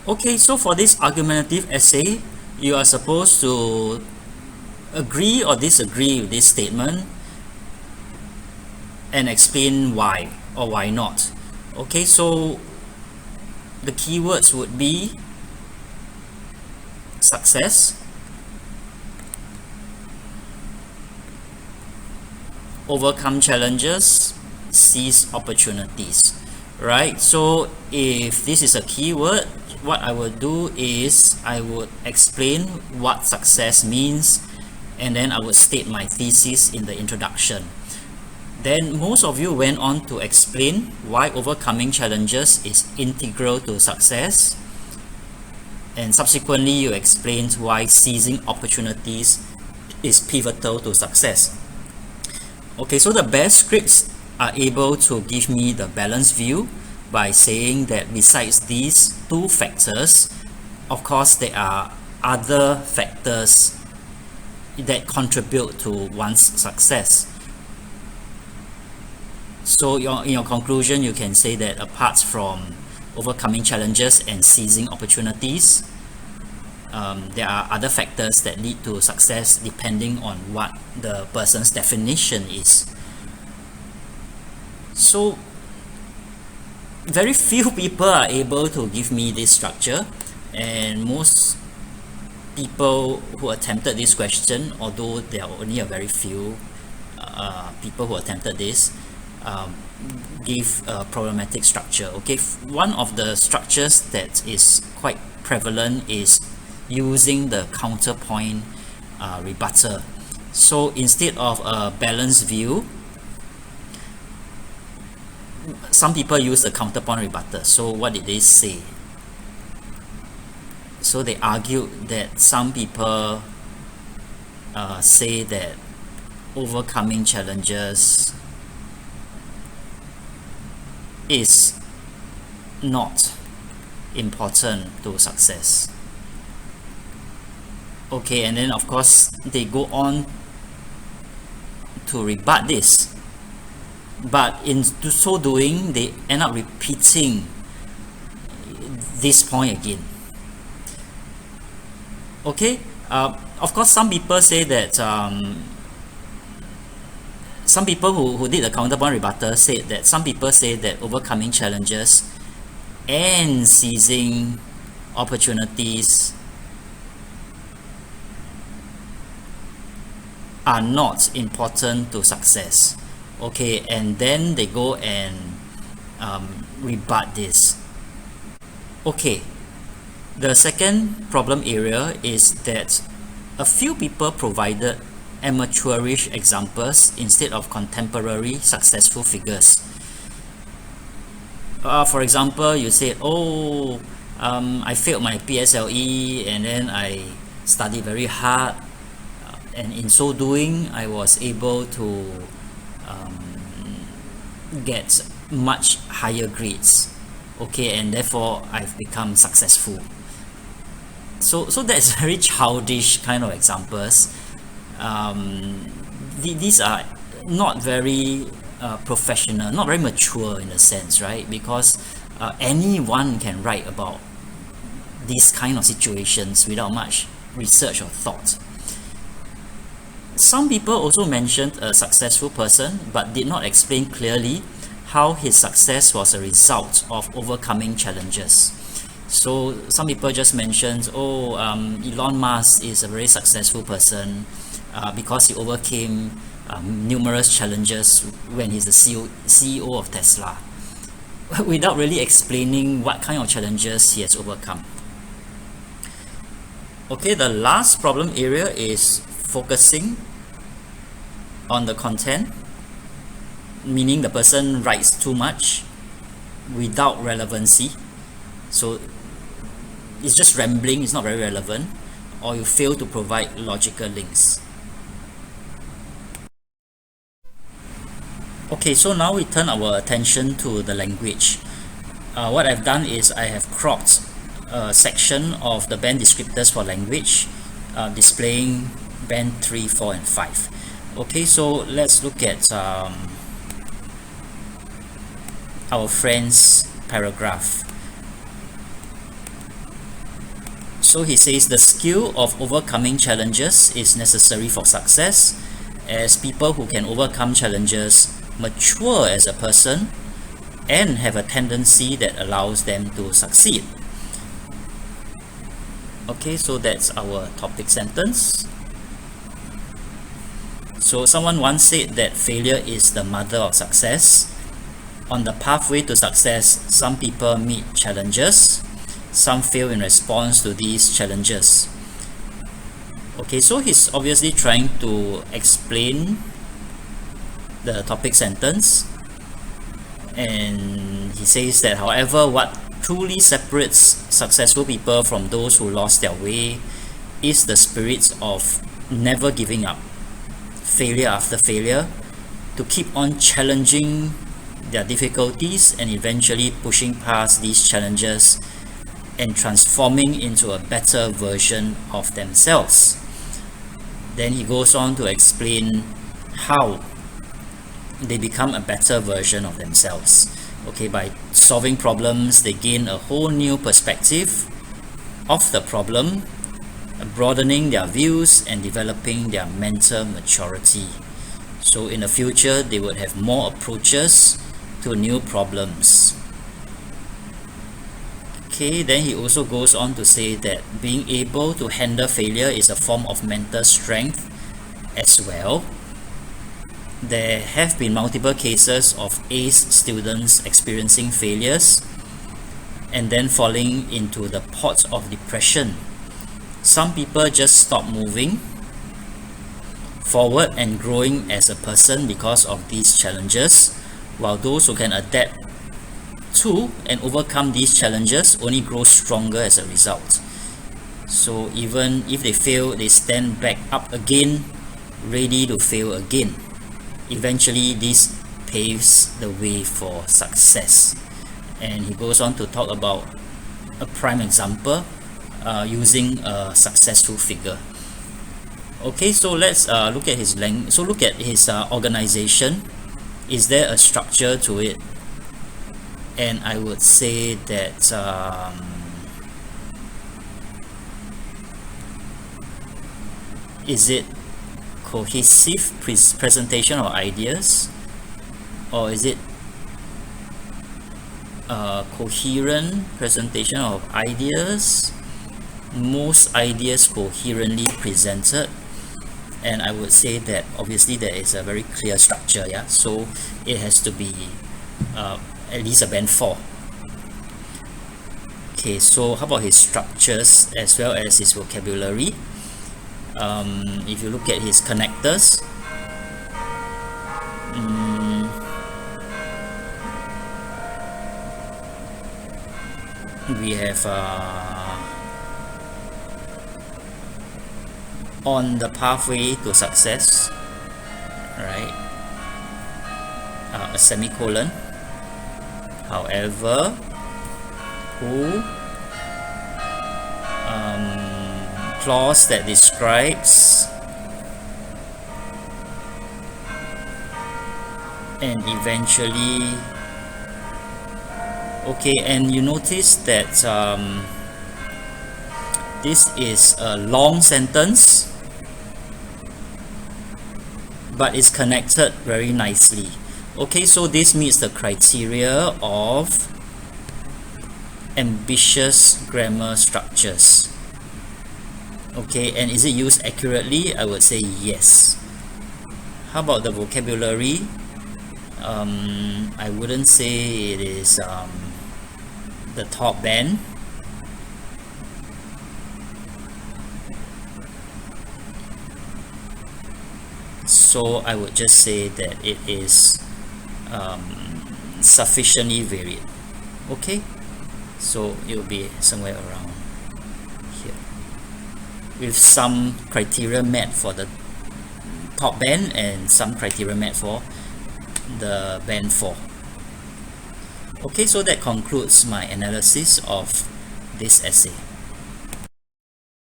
Okay, so for this argumentative essay, you are supposed to agree or disagree with this statement and explain why or why not. Okay, so the keywords would be success, overcome challenges, seize opportunities. Right, so if this is a keyword, what I would do is I would explain what success means, and then I would state my thesis in the introduction. Then most of you went on to explain why overcoming challenges is integral to success, and subsequently you explained why seizing opportunities is pivotal to success. Okay, so the best scripts are able to give me the balanced view by saying that besides these two factors, of course there are other factors that contribute to one's success. So in your conclusion, you can say that apart from overcoming challenges and seizing opportunities, there are other factors that lead to success depending on what the person's definition is. So very few people are able to give me this structure, and most people who attempted this question, although there are only a very few people who attempted this, give a problematic structure. Okay, one of the structures that is quite prevalent is using the counterpoint rebuttal. So instead of a balanced view, some people use the counterpoint rebuttal. So what did they say? So they argued that some people say that overcoming challenges is not important to success. Okay, and then of course they go on to rebut this, but in so doing they end up repeating this point again. Okay, of course some people say that some people who did the counterpoint rebuttal said that some people say that overcoming challenges and seizing opportunities are not important to success. Okay, and then they go and rebut this. Okay, the second problem area is that a few people provided amateurish examples instead of contemporary successful figures. For example, you said, I failed my PSLE and then I studied very hard, and in so doing I was able to get much higher grades. Okay, and therefore I've become successful. So that's very childish kind of examples. These are not very professional, not very mature in a sense, right? Because anyone can write about these kind of situations without much research or thought. Some people also mentioned a successful person but did not explain clearly how his success was a result of overcoming challenges. So some people just mentioned, Elon Musk is a very successful person because he overcame numerous challenges when he's the CEO of Tesla, without really explaining what kind of challenges he has overcome. Okay, the last problem area is focusing on the content, meaning the person writes too much without relevancy. So it's just rambling, it's not very relevant, or you fail to provide logical links. Okay, so now we turn our attention to the language. What I've done is I have cropped a section of the band descriptors for language, displaying band 3, 4 and 5. Okay, so let's look at our friend's paragraph. So he says the skill of overcoming challenges is necessary for success, as people who can overcome challenges mature as a person and have a tendency that allows them to succeed. Okay, so that's our topic sentence. So someone once said that failure is the mother of success. On the pathway to success, some people meet challenges, some fail in response to these challenges. Okay, so he's obviously trying to explain the topic sentence, and he says that however, what truly separates successful people from those who lost their way is the spirit of never giving up, failure after failure, to keep on challenging their difficulties and eventually pushing past these challenges and transforming into a better version of themselves. Then he goes on to explain how they become a better version of themselves. Okay, by solving problems, they gain a whole new perspective of the problem, broadening their views and developing their mental maturity. So in the future, they would have more approaches to new problems. Okay, then he also goes on to say that being able to handle failure is a form of mental strength as well. There have been multiple cases of ACE students experiencing failures and then falling into the pot of depression. Some people just stop moving forward and growing as a person because of these challenges, while those who can adapt to and overcome these challenges only grow stronger as a result. So even if they fail, they stand back up again, ready to fail again. Eventually, this paves the way for success. And he goes on to talk about a prime example using a successful figure. Okay, so let's look at his organization. Is there a structure to it? And I would say that is it cohesive presentation of ideas, or is it coherent presentation of ideas? Most ideas coherently presented, and I would say that obviously there is a very clear structure, yeah, so it has to be at least a band 4. Okay, so how about his structures as well as his vocabulary? If you look at his connectors, we have on the pathway to success, right, a semicolon, however, who, clause that describes, and eventually. Okay, and you notice that this is a long sentence, but it's connected very nicely. Okay, so this meets the criteria of ambitious grammar structures. Okay, and is it used accurately? I would say yes. How about the vocabulary? I wouldn't say it is the top band. So I would just say that it is sufficiently varied. Okay, so it will be somewhere around here with some criteria met for the top band and some criteria met for the band 4. Okay, so that concludes my analysis of this essay.